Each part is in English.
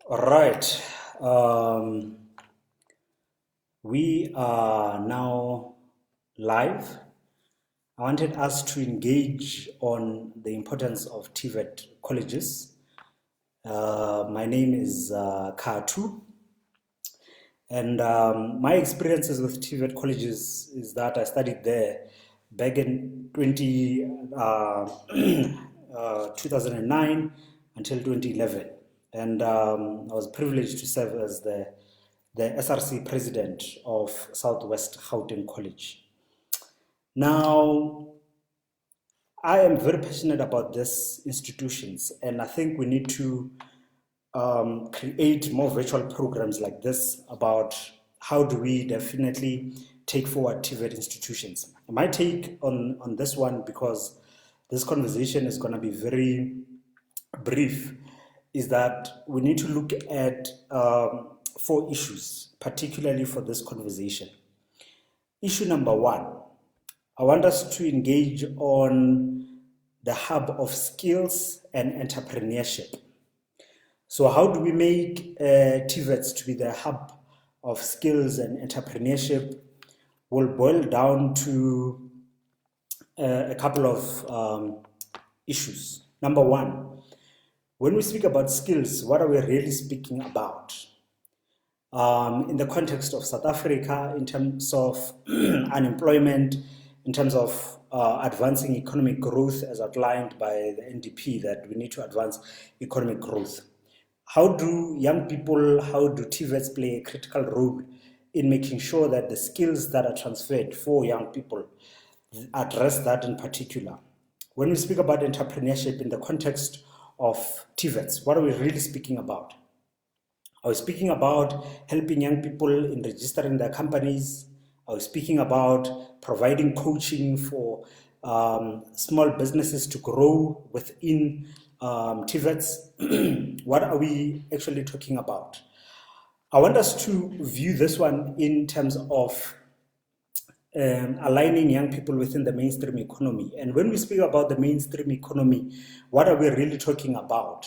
All right. We are now live. I wanted us to engage on the importance of TVET colleges. My name is Khathu, and my experiences with TVET colleges is that I studied there back in 2009 until 2011. And I was privileged to serve as the SRC president of Southwest Gauteng College. Now, I am very passionate about these institutions, and I think we need to create more virtual programs like this about how do we definitely take forward TVET institutions. My take on this one, because this conversation is going to be very brief, is that we need to look at 4 issues, particularly for this conversation. Issue number 1, I want us to engage on the hub of skills and entrepreneurship. So how do we make TVETs to be the hub of skills and entrepreneurship? Will boil down to a couple of issues. Number 1, when we speak about skills, what are we really speaking about? In the context of South Africa, in terms of unemployment, in terms of advancing economic growth as outlined by the NDP, that we need to advance economic growth. How do young people, how do TVETs play a critical role in making sure that the skills that are transferred for young people address that in particular? When we speak about entrepreneurship in the context of TVETs, what are we really speaking about? Are we speaking about helping young people in registering their companies? Are we speaking about providing coaching for small businesses to grow within TVETs? What are we actually talking about? I want us to view this one in terms of aligning young people within the mainstream economy. And when we speak about the mainstream economy, what are we really talking about?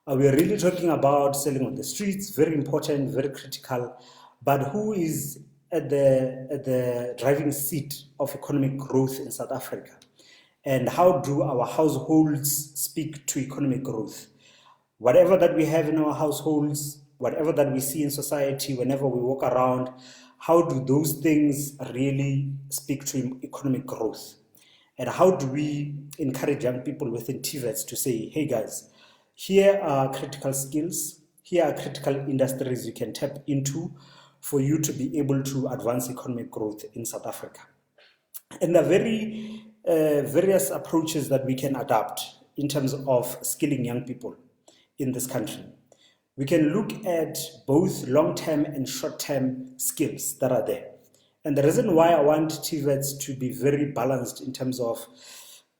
Are we really talking about selling on the streets? Very important, very critical. But who is at the driving seat of economic growth in South Africa? And how do our households speak to economic growth? Whatever that we have in our households, whatever that we see in society, whenever we walk around, how do those things really speak to economic growth? And how do we encourage young people within TVETs to say, hey guys, here are critical skills, here are critical industries you can tap into for you to be able to advance economic growth in South Africa. And there are very various approaches that we can adopt in terms of skilling young people in this country. We can look at both long-term and short-term skills that are there. And the reason why I want TVETs to be very balanced in terms of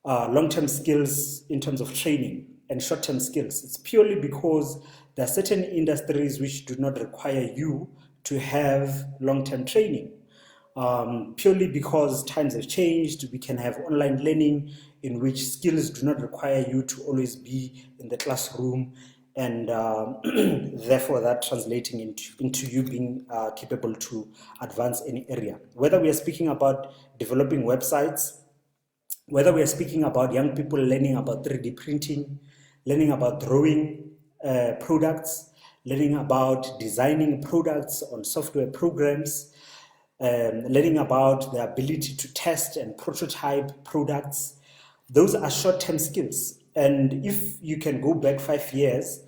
long-term skills, in terms of training, and short-term skills, it's purely because there are certain industries which do not require you to have long-term training. Purely because times have changed, we can have online learning in which skills do not require you to always be in the classroom, and therefore that translating into you being capable to advance any area. Whether we are speaking about developing websites, whether we are speaking about young people learning about 3D printing, learning about drawing products, learning about designing products on software programs, learning about the ability to test and prototype products. Those are short-term skills. And if you can go back 5 years,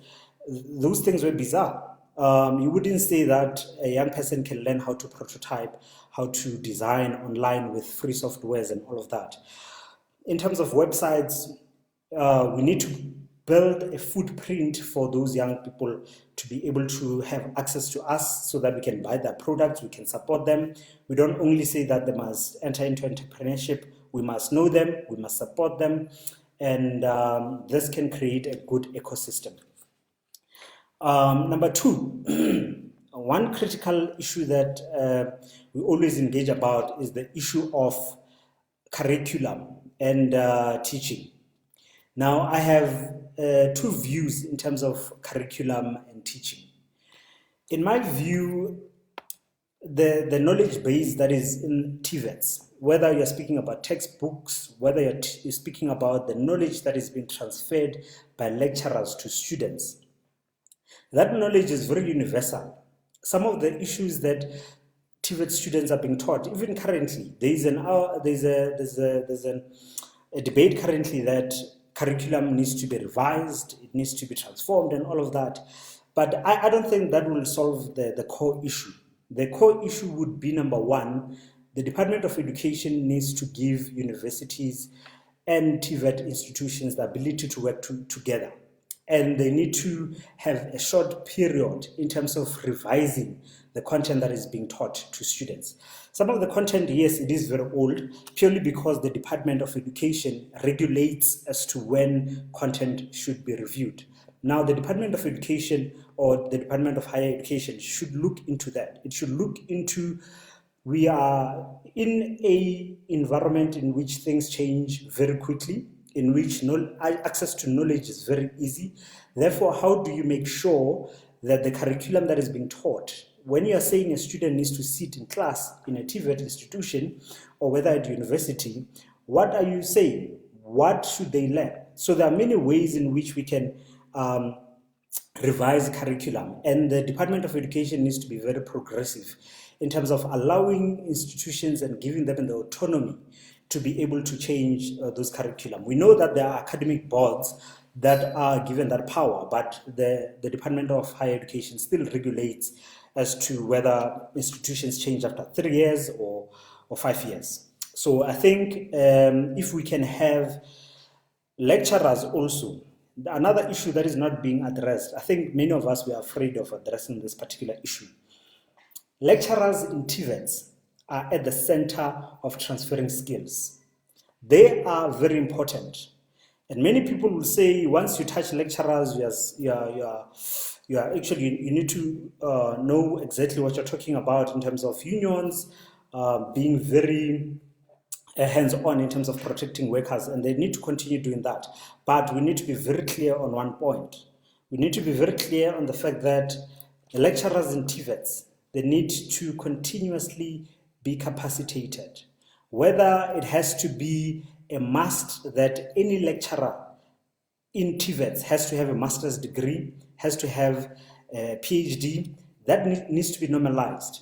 those things were bizarre. You wouldn't say that a young person can learn how to prototype, how to design online with free softwares and all of that. In terms of websites, we need to build a footprint for those young people to be able to have access to us so that we can buy their products, we can support them. We don't only say that they must enter into entrepreneurship, we must know them, we must support them, and this can create a good ecosystem. Number 2, one critical issue that we always engage about is the issue of curriculum and teaching. Now, I have two views in terms of curriculum and teaching. In my view, the knowledge base that is in TVETs, whether you're speaking about textbooks, whether you're speaking about the knowledge that is being transferred by lecturers to students, that knowledge is very universal. Some of the issues that TVET students are being taught, even currently, there's a debate currently that curriculum needs to be revised, it needs to be transformed and all of that. But I don't think that will solve the core issue. The core issue would be, number one, the Department of Education needs to give universities and TVET institutions the ability to work together. And they need to have a short period in terms of revising the content that is being taught to students. Some of the content, yes, it is very old, purely because the Department of Education regulates as to when content should be reviewed. Now, the Department of Education or the Department of Higher Education should look into that. It should look into, we are in an environment in which things change very quickly, in which access to knowledge is very easy. Therefore, how do you make sure that the curriculum that is being taught, when you are saying a student needs to sit in class in a TVET institution or whether at university, what are you saying? What should they learn? So there are many ways in which we can revise curriculum, and the Department of Education needs to be very progressive in terms of allowing institutions and giving them the autonomy to be able to change those curriculum. We know that there are academic boards that are given that power, but the Department of Higher Education still regulates as to whether institutions change after 3 years or 5 years. So I think if we can have lecturers also, another issue that is not being addressed, I think many of us were afraid of addressing this particular issue. Lecturers in TVETs are at the center of transferring skills. They are very important. And many people will say, once you touch lecturers, you need to know exactly what you're talking about in terms of unions, being very hands-on in terms of protecting workers, and they need to continue doing that. But we need to be very clear on one point. We need to be very clear on the fact that the lecturers in TVETs, they need to continuously be capacitated. Whether it has to be a must that any lecturer in TVETs has to have a master's degree, has to have a PhD, that needs to be normalized.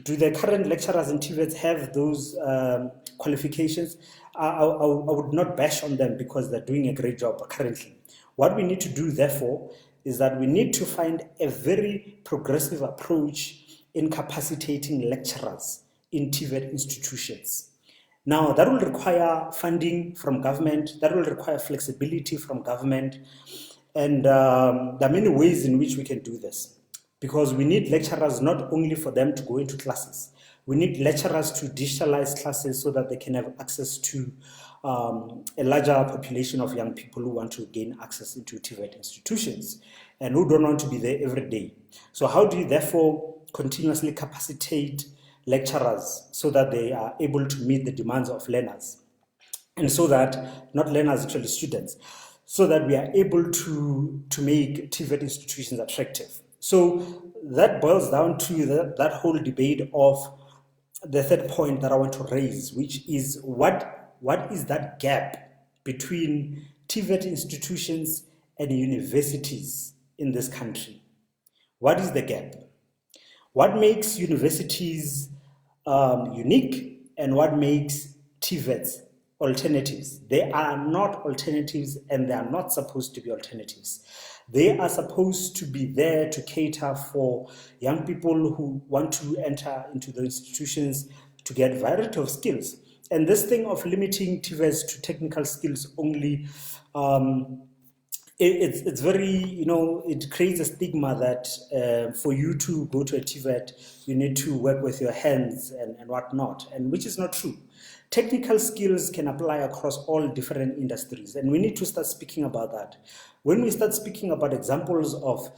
Do the current lecturers in TVETs have those qualifications? I would not bash on them because they're doing a great job currently. What we need to do, therefore, is that we need to find a very progressive approach in capacitating lecturers in TVET institutions. Now, that will require funding from government, that will require flexibility from government, and there are many ways in which we can do this. Because we need lecturers not only for them to go into classes, we need lecturers to digitalize classes so that they can have access to a larger population of young people who want to gain access into TVET institutions and who don't want to be there every day. So how do you therefore continuously capacitate lecturers so that they are able to meet the demands of learners? And so that, not learners, actually students, so that we are able to make TVET institutions attractive. So that boils down to that whole debate of the third point that I want to raise, which is what is that gap between TVET institutions and universities in this country? What is the gap? What makes universities unique and what makes TVETs alternatives? They are not alternatives and they are not supposed to be alternatives. They are supposed to be there to cater for young people who want to enter into the institutions to get a variety of skills. And this thing of limiting TVETs to technical skills only, it's very, it creates a stigma that for you to go to a TVET, you need to work with your hands and whatnot, and which is not true. Technical skills can apply across all different industries, and we need to start speaking about that. When we start speaking about examples of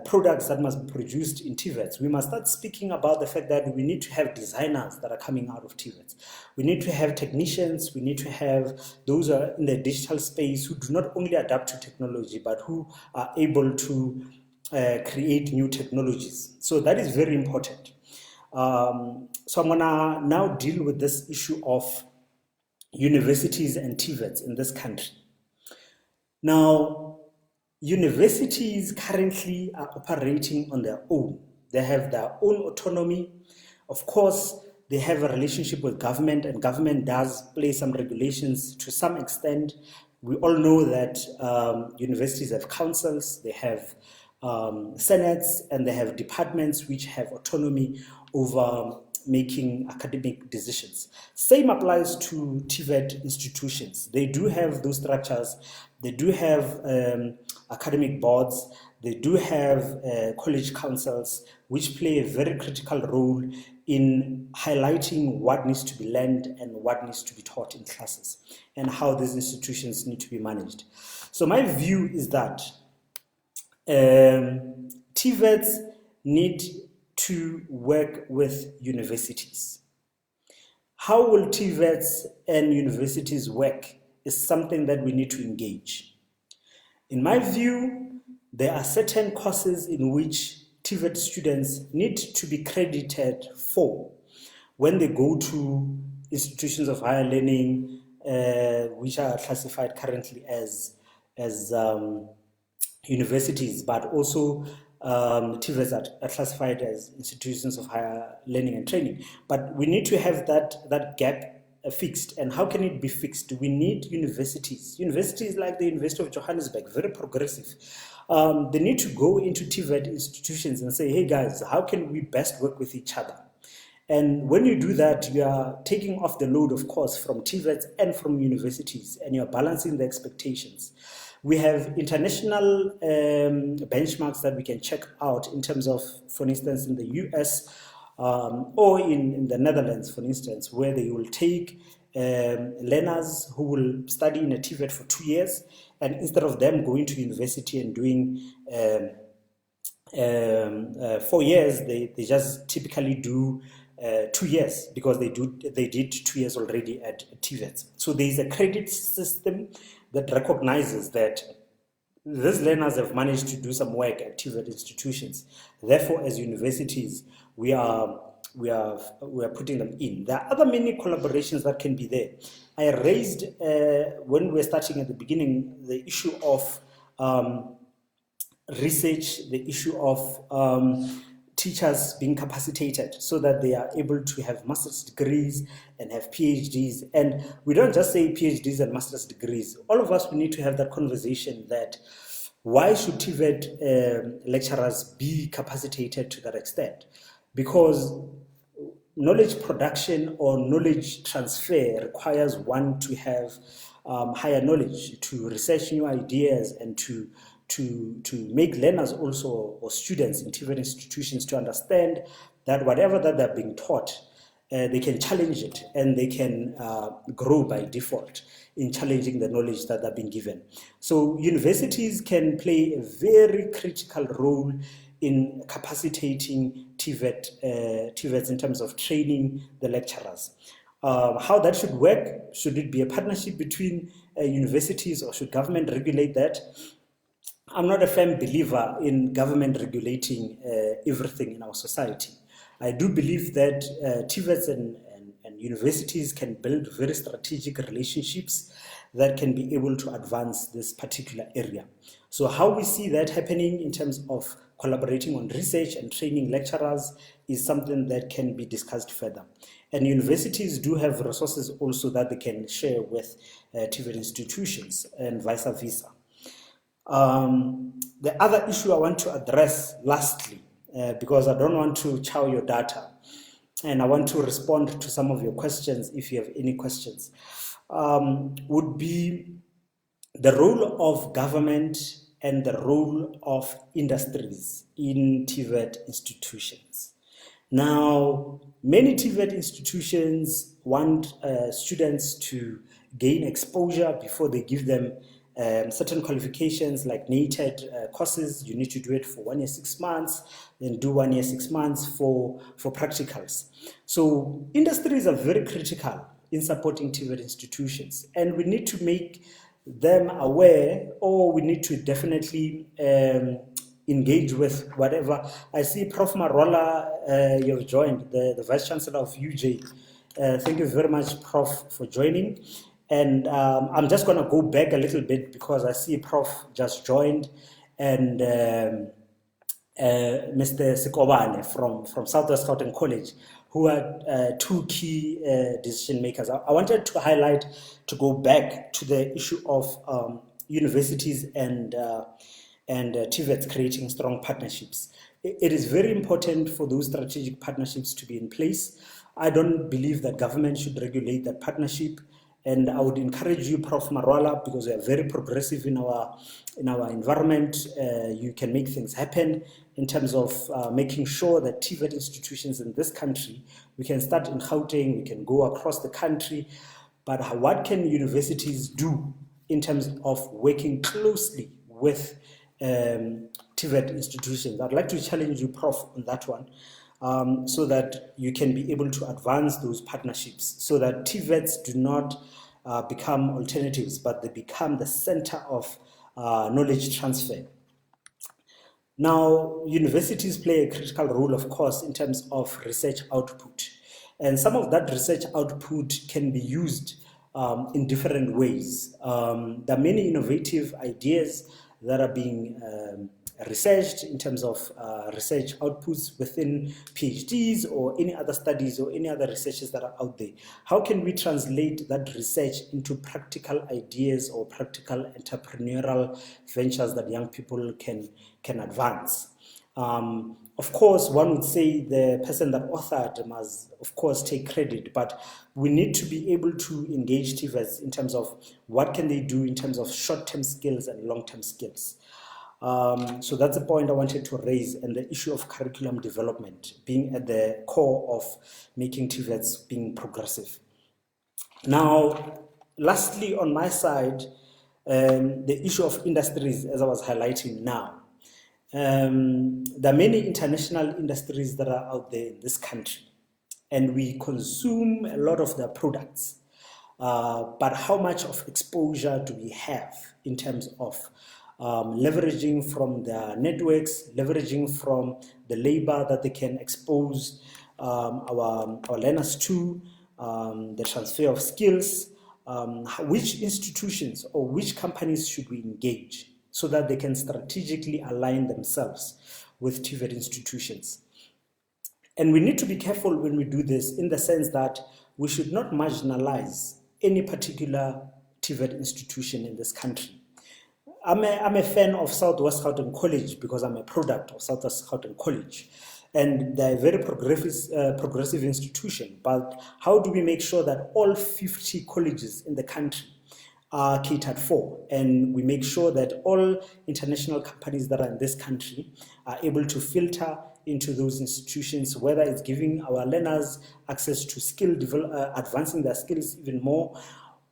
products that must be produced in TVETs, we must start speaking about the fact that we need to have designers that are coming out of TVETs. We need to have technicians, we need to have those who are in the digital space who do not only adapt to technology, but who are able to create new technologies. So that is very important. So I'm gonna now deal with this issue of universities and TVETs in this country. Now, universities currently are operating on their own. They have their own autonomy. Of course, they have a relationship with government, and government does play some regulations to some extent. We all know that universities have councils, they have senates, and they have departments which have autonomy over making academic decisions. Same applies to TVET institutions. They do have those structures, they do have academic boards, they do have college councils, which play a very critical role in highlighting what needs to be learned and what needs to be taught in classes, and how these institutions need to be managed. So my view is that TVETs need to work with universities. How will TVETs and universities work is something that we need to engage. In my view, there are certain courses in which TVET students need to be credited for when they go to institutions of higher learning, which are classified currently as universities, but also TVETs are classified as institutions of higher learning and training. But we need to have that gap fixed. And how can it be fixed? We need universities. Universities like the University of Johannesburg, very progressive. They need to go into TVET institutions and say, hey guys, how can we best work with each other? And when you do that, you are taking off the load, of course, from TVETs and from universities, and you're balancing the expectations. We have international benchmarks that we can check out in terms of, for instance, in the US or in the Netherlands, for instance, where they will take learners who will study in a TVET for 2 years, and instead of them going to university and doing 4 years, they just typically do 2 years, because they did 2 years already at TVETs. So there is a credit system that recognizes that these learners have managed to do some work at TVET institutions. Therefore, as universities, we are putting them in. There are other many collaborations that can be there. I raised, when we were starting at the beginning, the issue of research, the issue of teachers being capacitated so that they are able to have master's degrees and have PhDs. And we don't just say PhDs and master's degrees. All of us, we need to have that conversation that why should TVET lecturers be capacitated to that extent? Because knowledge production or knowledge transfer requires one to have higher knowledge, to research new ideas, and to make learners also, or students in TVET institutions, to understand that whatever that they're being taught, they can challenge it, and they can grow by default in challenging the knowledge that they're being given. So universities can play a very critical role in capacitating TVETs in terms of training the lecturers. How that should work, should it be a partnership between universities, or should government regulate that? I'm not a firm believer in government regulating everything in our society. I do believe that TVETs and universities can build very strategic relationships that can be able to advance this particular area. So how we see that happening in terms of collaborating on research and training lecturers is something that can be discussed further. And universities do have resources also that they can share with TVET institutions, and vice versa. The other issue I want to address lastly, because I don't want to chow your data, and I want to respond to some of your questions if you have any questions, would be the role of government and the role of industries in TVET institutions. Now, many TVET institutions want students to gain exposure before they give them certain qualifications like NATED courses. You need to do it for 1 year, 6 months, then do 1 year, 6 months for practicals. So industries are very critical in supporting TVET institutions, and we need to make them aware, or we need to definitely engage with whatever. I see Prof. Marola, you've joined, the Vice Chancellor of UJ. Thank you very much, Prof, for joining. And I'm just going to go back a little bit because I see Prof just joined, and Mr. Sikobane from Southwest Gauteng College, who are two key decision makers. I wanted to highlight, to go back to the issue of universities and TVETs creating strong partnerships. It is very important for those strategic partnerships to be in place. I don't believe that government should regulate that partnership. And I would encourage you, Prof. Marwala, because we are very progressive in our environment. You can make things happen in terms of making sure that TVET institutions in this country, we can start in Gauteng, we can go across the country. But what can universities do in terms of working closely with TVET institutions? I'd like to challenge you, Prof, on that one. So that you can be able to advance those partnerships, so that TVETs do not become alternatives, but they become the center of knowledge transfer. Now, universities play a critical role, of course, in terms of research output. And some of that research output can be used in different ways. There are many innovative ideas that are being researched in terms of research outputs within PhDs or any other studies or any other researches that are out there. How can we translate that research into practical ideas or practical entrepreneurial ventures that young people can advance? Of course, one would say the person that authored must, of course, take credit, but we need to be able to engage TVETs in terms of what can they do in terms of short-term skills and long-term skills. So that's the point I wanted to raise, and the issue of curriculum development being at the core of making TVETs being progressive. Now, lastly, on my side, the issue of industries, as I was highlighting now. There are many international industries that are out there in this country, and we consume a lot of their products. But how much of exposure do we have in terms of leveraging from their networks, leveraging from the labor that they can expose our learners to, the transfer of skills? Which institutions or which companies should we engage so that they can strategically align themselves with TVET institutions? And we need to be careful when we do this, in the sense that we should not marginalize any particular TVET institution in this country. I'm a fan of Southwest Gauteng College because I'm a product of Southwest Gauteng College, and they're a very progressive institution. But how do we make sure that all 50 colleges in the country are catered for, and we make sure that all international companies that are in this country are able to filter into those institutions, whether it's giving our learners access to skill advancing their skills even more,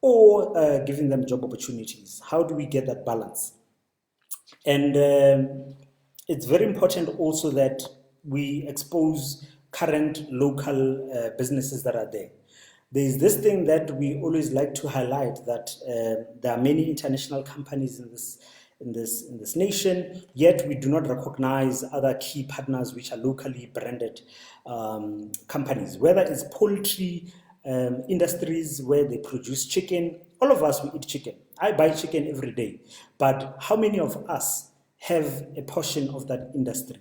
or giving them job opportunities? How do we get that balance? And it's very important also that we expose current local businesses that are there. There is this thing that we always like to highlight, that there are many international companies in this nation, yet we do not recognize other key partners which are locally branded companies, whether it's poultry industries where they produce chicken. All of us, we eat chicken. I buy chicken every day, but how many of us have a portion of that industry?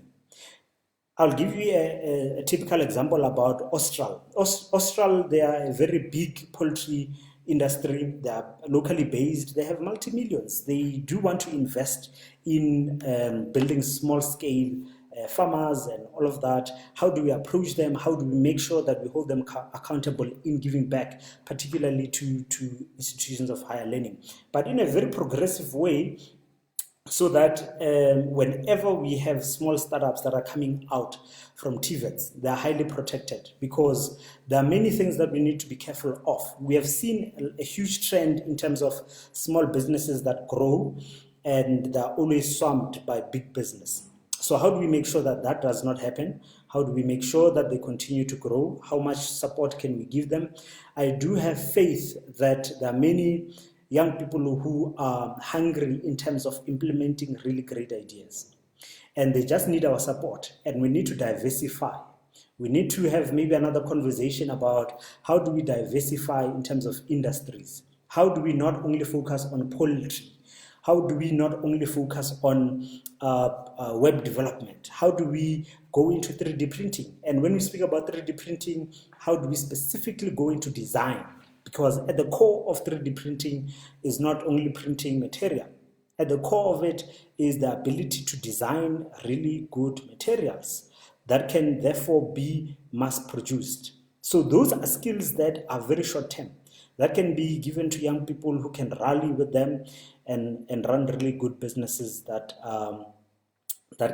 I'll give you a typical example about Austral. Austral, they are a very big poultry industry. They are locally based. They have multi-millions. They do want to invest in building small-scale farmers and all of that. How do we approach them? How do we make sure that we hold them accountable in giving back, particularly to institutions of higher learning, but in a very progressive way, so that whenever we have small startups that are coming out from TVETs, they are highly protected, because there are many things that we need to be careful of. We have seen a huge trend in terms of small businesses that grow and they're always swamped by big business. So how do we make sure that that does not happen? How do we make sure that they continue to grow? How much support can we give them? I do have faith that there are many young people who are hungry in terms of implementing really great ideas. And they just need our support, and we need to diversify. We need to have maybe another conversation about how do we diversify in terms of industries? How do we not only focus on poultry? How do we not only focus on web development? How do we go into 3D printing? And when we speak about 3D printing, how do we specifically go into design? Because at the core of 3D printing is not only printing material. At the core of it is the ability to design really good materials that can therefore be mass produced. So those are skills that are very short term, that can be given to young people who can rally with them and run really good businesses that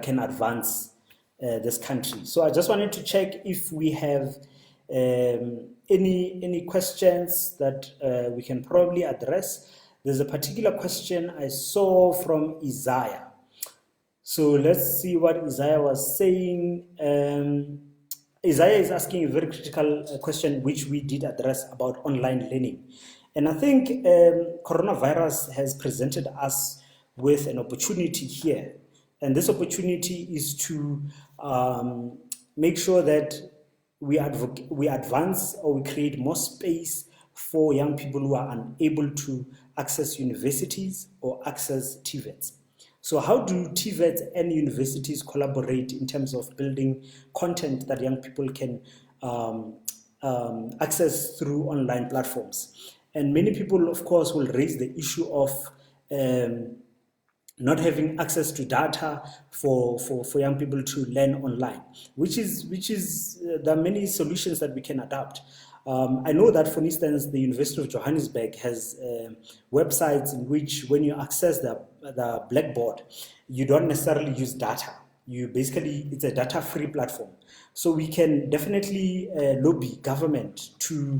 can advance this country. So I just wanted to check if we have any questions that we can probably address. There's a particular question I saw from Isaiah. So let's see what Isaiah was saying. Isaiah is asking a very critical question, which we did address, about online learning. And I think coronavirus has presented us with an opportunity here. And this opportunity is to make sure that we advance, or we create more space for young people who are unable to access universities or access TVETs. So how do TVETs and universities collaborate in terms of building content that young people can access through online platforms? And many people, of course, will raise the issue of not having access to data for young people to learn online, which is there are many solutions that we can adapt. I know that, for instance, the University of Johannesburg has websites in which, when you access the Blackboard, you don't necessarily use data. It's a data-free platform. So we can definitely lobby government to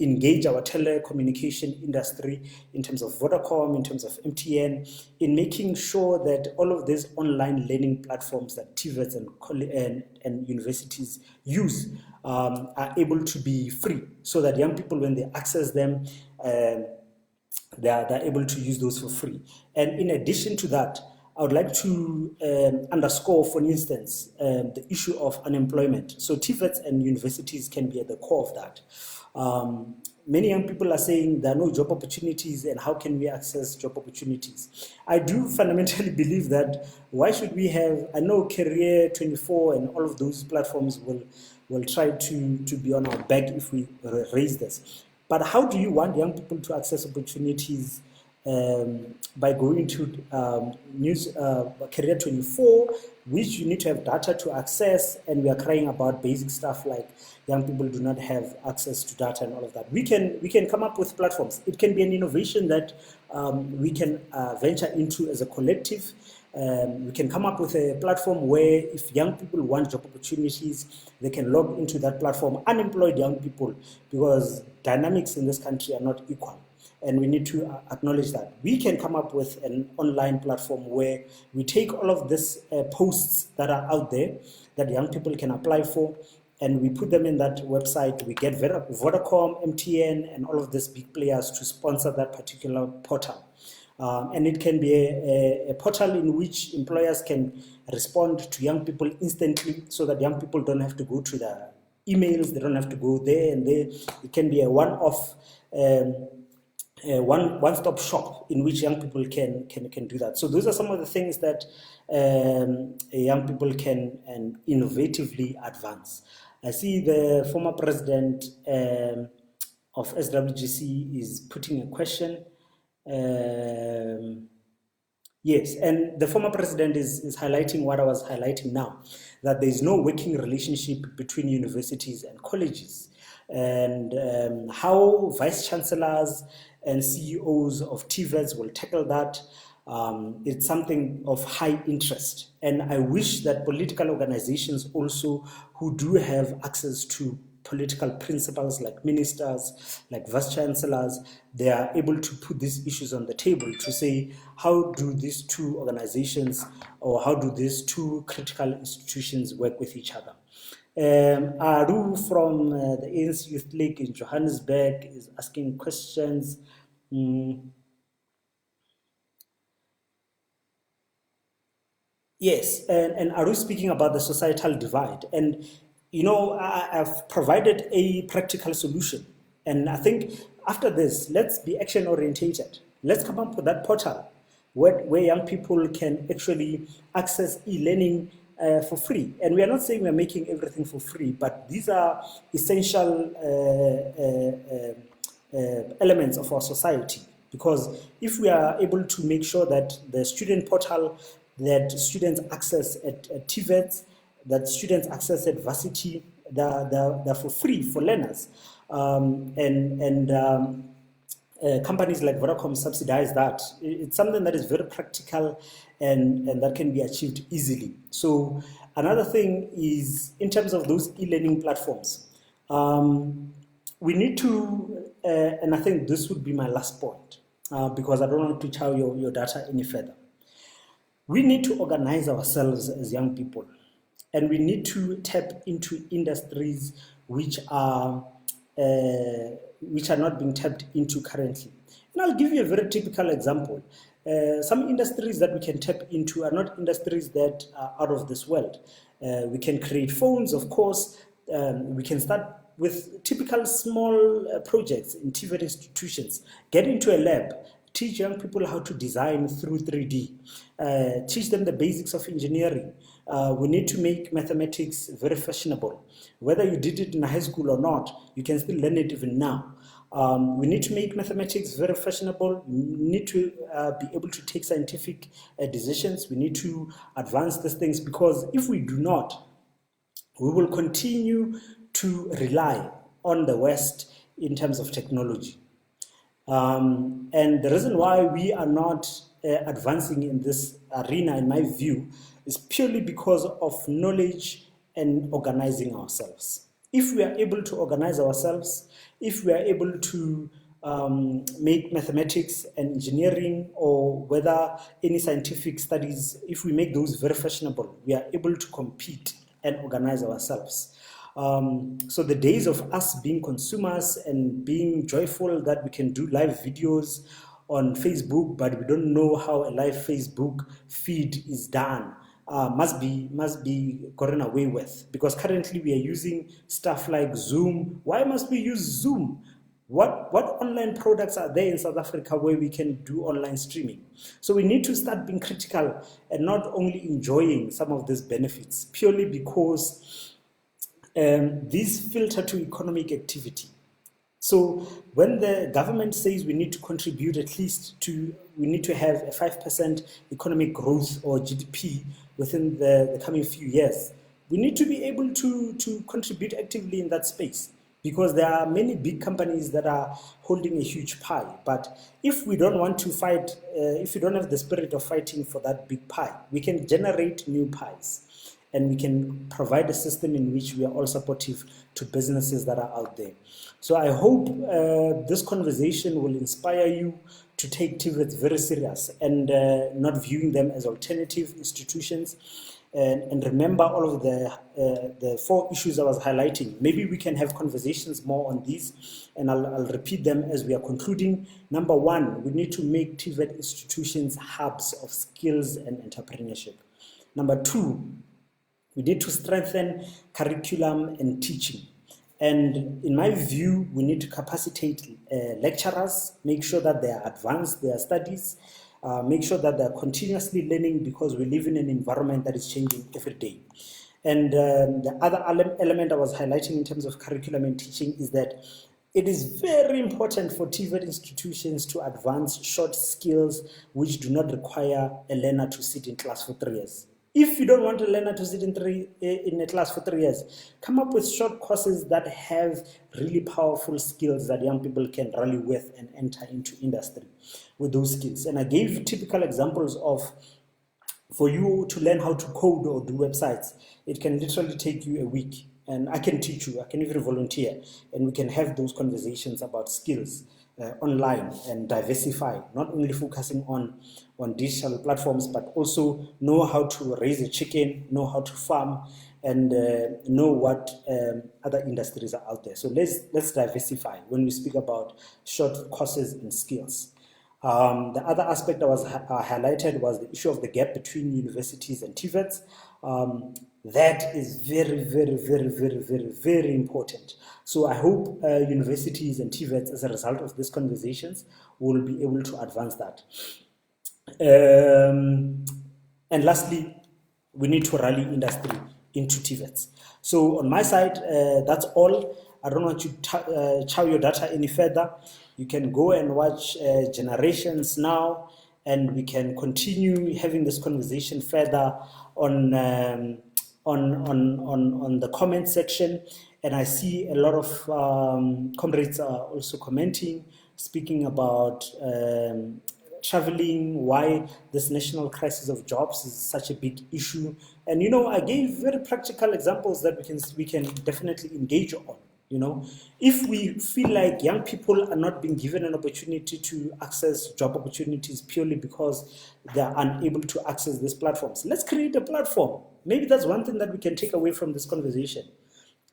engage our telecommunication industry in terms of Vodacom, in terms of MTN, in making sure that all of these online learning platforms that TVETs and universities use are able to be free, so that young people, when they access them, they're able to use those for free. And in addition to that, I would like to underscore, for instance, the issue of unemployment. So TVETs and universities can be at the core of that. Many young people are saying there are no job opportunities, and how can we access job opportunities? I do fundamentally believe that why should we have, I know Career 24 and all of those platforms will try to be on our back if we raise this. But how do you want young people to access opportunities by going to Career 24, which you need to have data to access, and we are crying about basic stuff like young people do not have access to data and all of that. We can come up with platforms. It can be an innovation that we can venture into as a collective. We can come up with a platform where, if young people want job opportunities, they can log into that platform, unemployed young people, because dynamics in this country are not equal. And we need to acknowledge that. We can come up with an online platform where we take all of these posts that are out there that young people can apply for, and we put them in that website. We get Vodacom, MTN, and all of these big players to sponsor that particular portal. And it can be a portal in which employers can respond to young people instantly, so that young people don't have to go to the emails, they don't have to go there and there. It can be a one-off one-stop shop in which young people can do that. So those are some of the things that young people can innovatively advance. I see the former president of SWGC is putting a question. Yes, and the former president is highlighting what I was highlighting now, that there is no working relationship between universities and colleges, and how vice chancellors and CEOs of TVETs will tackle that. It's something of high interest. And I wish that political organizations also who do have access to political principals like ministers, like vice chancellors, they are able to put these issues on the table to say, how do these two organizations or how do these two critical institutions work with each other? Aru from the ANC Youth League in Johannesburg is asking questions. Yes, and Aru speaking about the societal divide. And, you know, I've provided a practical solution. And I think after this, let's be action orientated. Let's come up with that portal where young people can actually access e-learning for free. And we are not saying we're making everything for free, but these are essential elements of our society. Because if we are able to make sure that the student portal that students access at TVETs, that students access at varsity, they're for free for learners. Companies like Vodacom subsidize that. It's something that is very practical and that can be achieved easily. So another thing is in terms of those e-learning platforms, we need to, and I think this would be my last point, because I don't want to chow your data any further. We need to organize ourselves as young people, and we need to tap into industries which are not being tapped into currently. And I'll give you a very typical example. Some industries that we can tap into are not industries that are out of this world. We can create phones, of course. We can start with typical small projects in TVET institutions. Get into a lab. Teach young people how to design through 3D. Teach them the basics of engineering. We need to make mathematics very fashionable. Whether you did it in high school or not, you can still learn it even now. We need to make mathematics very fashionable. We need to be able to take scientific decisions. We need to advance these things, because if we do not, we will continue to rely on the West in terms of technology. And the reason why we are not advancing in this arena, in my view, is purely because of knowledge and organizing ourselves. If we are able to organize ourselves, if we are able to make mathematics and engineering, or whether any scientific studies, if we make those very fashionable, we are able to compete and organize ourselves. So the days of us being consumers and being joyful that we can do live videos on Facebook, but we don't know how a live Facebook feed is done, must be gotten away with, because currently we are using stuff like Zoom. Why must we use Zoom? What online products are there in South Africa where we can do online streaming? So we need to start being critical and not only enjoying some of these benefits purely because these filter to economic activity. So when the government says we need to contribute we need to have a 5% economic growth or GDP within the coming few years, we need to be able to contribute actively in that space, because there are many big companies that are holding a huge pie. But if we don't want to fight, if we don't have the spirit of fighting for that big pie, we can generate new pies. And we can provide a system in which we are all supportive to businesses that are out there. So I hope this conversation will inspire you to take TVETs very serious and not viewing them as alternative institutions. And remember all of the 4 issues I was highlighting. Maybe we can have conversations more on these, and I'll repeat them as we are concluding. Number 1, we need to make TVET institutions hubs of skills and entrepreneurship. Number 2, we need to strengthen curriculum and teaching. And in my view, we need to capacitate lecturers, make sure that they are advanced their studies, make sure that they're continuously learning, because we live in an environment that is changing every day. And the other element I was highlighting in terms of curriculum and teaching is that it is very important for TVET institutions to advance short skills which do not require a learner to sit in class for 3 years. If you don't want a learner to sit in a class for 3 years, come up with short courses that have really powerful skills that young people can rally with and enter into industry with those skills. And I gave typical examples of, for you to learn how to code or do websites, it can literally take you a week. And I can teach you, I can even volunteer, and we can have those conversations about skills online and diversify, not only focusing on digital platforms, but also know how to raise a chicken, know how to farm, and know what other industries are out there. So let's diversify when we speak about short courses and skills. The other aspect that was highlighted was the issue of the gap between universities and TVETs. That is very, very, very, very, very, very important. So I hope universities and TVETs, as a result of these conversations, will be able to advance that. And lastly, we need to rally industry into TVETs. So on my side, that's all. I don't want to chow your data any further. You can go and watch Generations now, and we can continue having this conversation further on the comment section. And I see a lot of comrades are also commenting, speaking about traveling, why this national crisis of jobs is such a big issue. And you know, I gave very practical examples that we can definitely engage on. You know, if we feel like young people are not being given an opportunity to access job opportunities purely because they are unable to access these platforms, let's create a platform. Maybe that's one thing that we can take away from this conversation.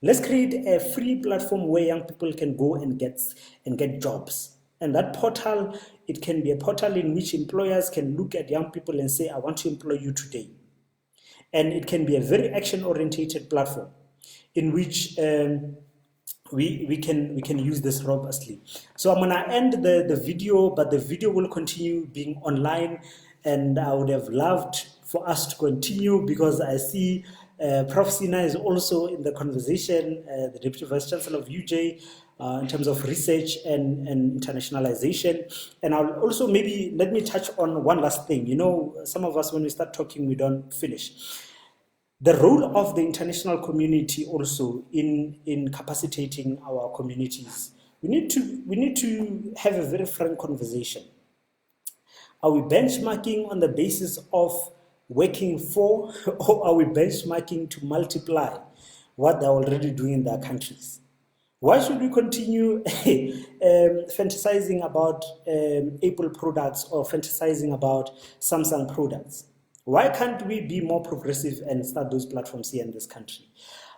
Let's create a free platform where young people can go and get jobs. And that portal, it can be a portal in which employers can look at young people and say, I want to employ you today. And it can be a very action-oriented platform in which we can use this robustly. So I'm gonna end the video, but the video will continue being online, and I would have loved for us to continue, because I see Prof. Sina is also in the conversation, the Deputy Vice Chancellor of UJ, in terms of research and internationalization. And I'll also maybe, let me touch on one last thing. You know, some of us, when we start talking, we don't finish. The role of the international community also in capacitating our communities. We need to have a very frank conversation. Are we benchmarking on the basis of working for, or are we benchmarking to multiply what they're already doing in their countries? Why should we continue fantasizing about Apple products or fantasizing about Samsung products? Why can't we be more progressive and start those platforms here in this country?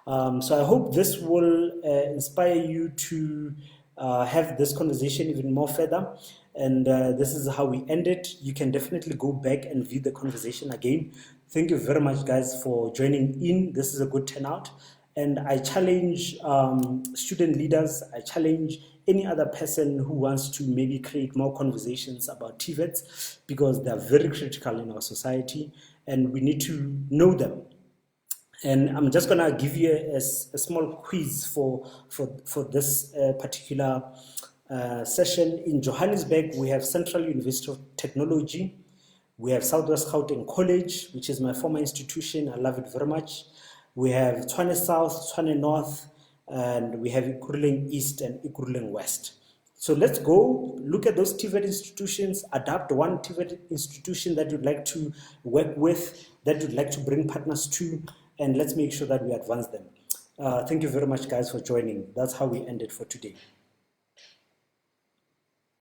So I hope this will inspire you to have this conversation even more further. And this is how we end it. You can definitely go back and view the conversation again. Thank you very much, guys, for joining in. This is a good turnout. And I challenge student leaders, I challenge any other person who wants to maybe create more conversations about TVETs, because they are very critical in our society and we need to know them. And I'm just gonna give you a small quiz for this particular session. In Johannesburg, we have Central University of Technology. We have Southwest Gauteng College, which is my former institution. I love it very much. We have Tshwane South, Tshwane North, and we have Ekurhuleng East and Ekurhuleng West. So let's go look at those TVET institutions, adapt one TVET institution that you'd like to work with, that you'd like to bring partners to, and let's make sure that we advance them. Thank you very much, guys, for joining. That's how we end it for today.